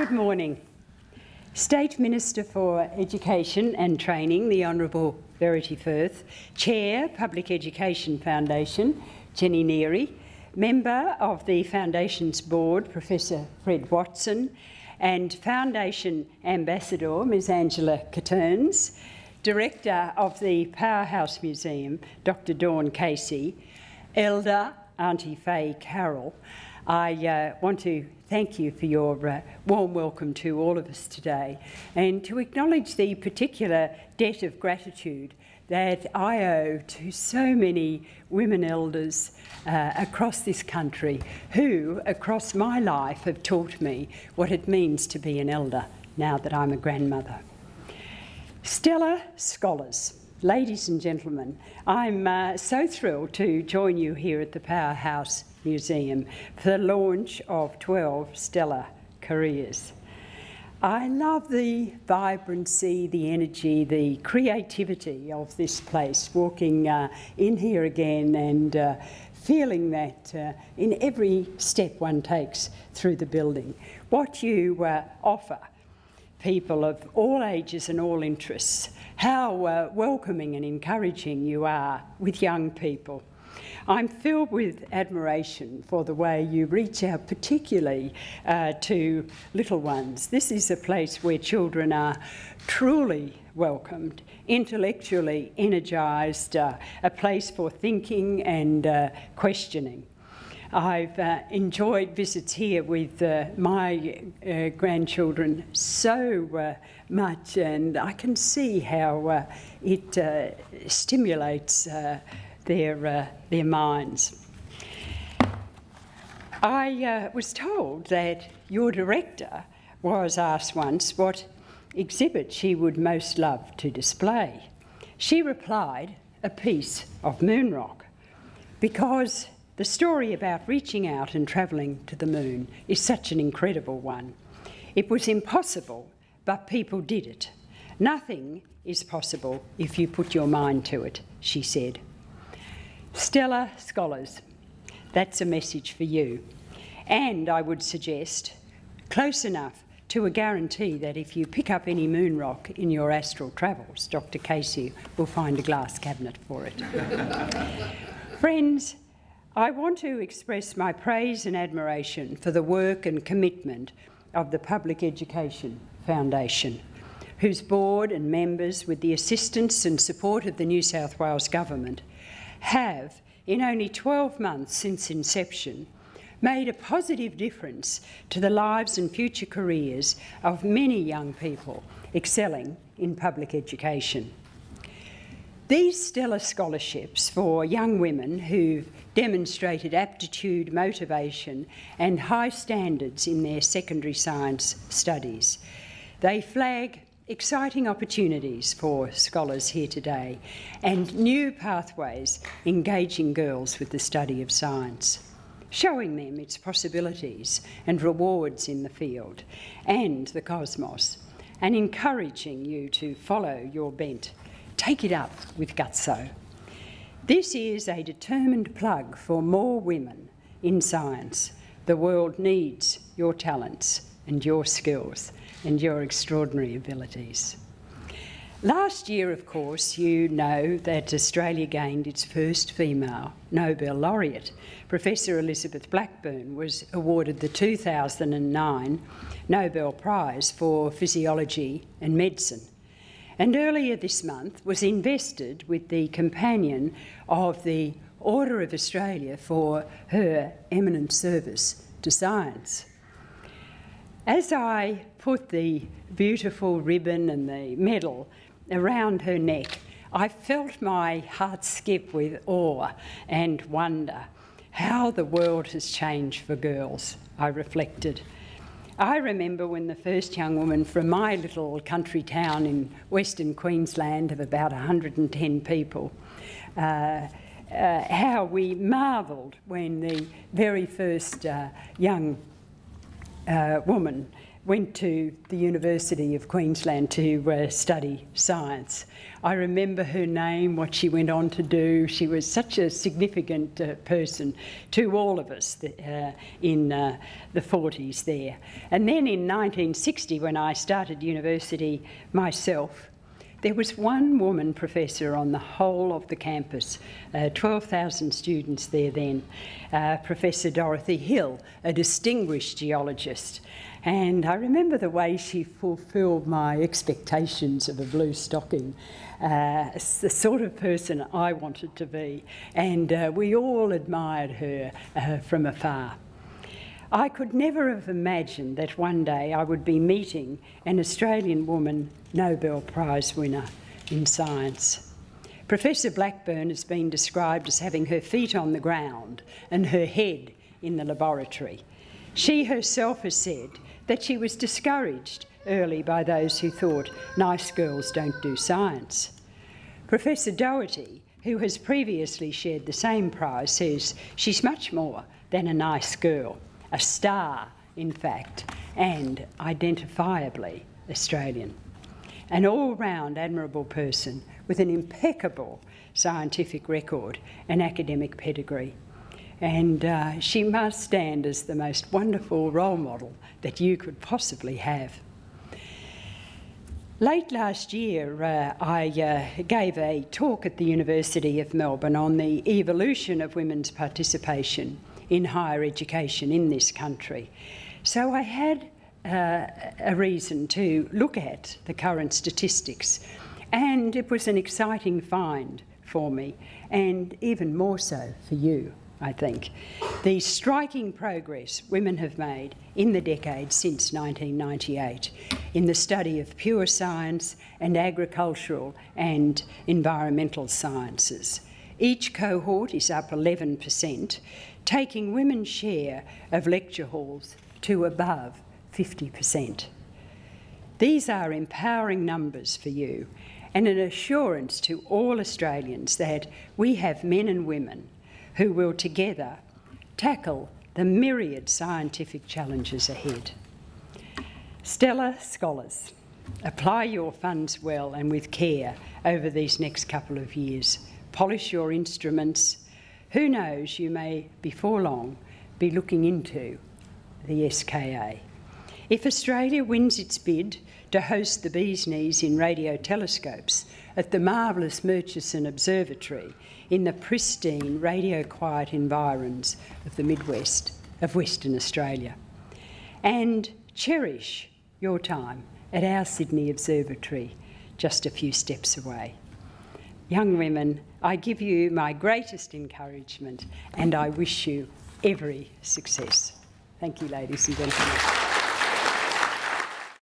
Good morning. State Minister for Education and Training, the Honourable Verity Firth, Chair, Public Education Foundation, Jenny Neary, Member of the Foundation's Board, Professor Fred Watson, and Foundation Ambassador, Ms Angela Caterns, Director of the Powerhouse Museum, Dr Dawn Casey, Elder Auntie Faye Carroll. I want to thank you for your warm welcome to all of us today, and to acknowledge the particular debt of gratitude that I owe to so many women elders across this country who, across my life, have taught me what it means to be an elder now that I'm a grandmother. Stellar scholars, ladies and gentlemen, I'm so thrilled to join you here at the Powerhouse Museum for the launch of 12 stellar careers. I love the vibrancy, the energy, the creativity of this place, walking in here again and feeling that in every step one takes through the building, what you offer people of all ages and all interests, how welcoming and encouraging you are with young people. I'm filled with admiration for the way you reach out particularly to little ones. This is a place where children are truly welcomed, intellectually energised, a place for thinking and questioning. I've enjoyed visits here with my grandchildren so much, and I can see how it stimulates their minds. I was told that your director was asked once what exhibit she would most love to display. She replied, a piece of moon rock, because the story about reaching out and travelling to the moon is such an incredible one. It was impossible, but people did it. Nothing is possible if you put your mind to it, she said. Stellar scholars, that's a message for you. And I would suggest, close enough to a guarantee that if you pick up any moon rock in your astral travels, Dr Casey will find a glass cabinet for it. Friends, I want to express my praise and admiration for the work and commitment of the Public Education Foundation, whose board and members, with the assistance and support of the New South Wales Government, have, in only 12 months since inception, made a positive difference to the lives and future careers of many young people excelling in public education. These stellar scholarships for young women who've demonstrated aptitude, motivation and high standards in their secondary science studies, they flag exciting opportunities for scholars here today and new pathways engaging girls with the study of science, showing them its possibilities and rewards in the field and the cosmos, and encouraging you to follow your bent. Take it up with gutso. This is a determined plug for more women in science. The world needs your talents and your skills and your extraordinary abilities. Last year, of course, you know that Australia gained its first female Nobel laureate. Professor Elizabeth Blackburn was awarded the 2009 Nobel Prize for Physiology and Medicine, and earlier this month was invested with the companion of the Order of Australia for her eminent service to science. As I put the beautiful ribbon and the medal around her neck, I felt my heart skip with awe and wonder. How the world has changed for girls, I reflected. I remember when the first young woman from my little country town in Western Queensland of about 110 people, how we marvelled when the very first young woman went to the University of Queensland to study science. I remember her name, what she went on to do. She was such a significant person to all of us in the 40s there. And then in 1960, when I started university myself, there was one woman professor on the whole of the campus, 12,000 students there then, Professor Dorothy Hill, a distinguished geologist. And I remember the way she fulfilled my expectations of a blue stocking, the sort of person I wanted to be. And we all admired her from afar. I could never have imagined that one day I would be meeting an Australian woman Nobel Prize winner in science. Professor Blackburn has been described as having her feet on the ground and her head in the laboratory. She herself has said that she was discouraged early by those who thought nice girls don't do science. Professor Doherty, who has previously shared the same prize, says she's much more than a nice girl. A star, in fact, and identifiably Australian. An all-round admirable person with an impeccable scientific record and academic pedigree. And she must stand as the most wonderful role model that you could possibly have. Late last year, I gave a talk at the University of Melbourne on the evolution of women's participation in higher education in this country. So I had a reason to look at the current statistics, and it was an exciting find for me, and even more so for you, I think. The striking progress women have made in the decade since 1998 in the study of pure science and agricultural and environmental sciences. Each cohort is up 11%, taking women's share of lecture halls to above 50%. These are empowering numbers for you and an assurance to all Australians that we have men and women who will together tackle the myriad scientific challenges ahead. Stellar scholars, apply your funds well and with care over these next couple of years. Polish your instruments. Who knows, you may before long be looking into the SKA. If Australia wins its bid to host the bee's knees in radio telescopes at the marvellous Murchison Observatory in the pristine radio-quiet environs of the Midwest of Western Australia, and cherish your time at our Sydney Observatory just a few steps away. Young women, I give you my greatest encouragement and I wish you every success. Thank you, ladies and gentlemen.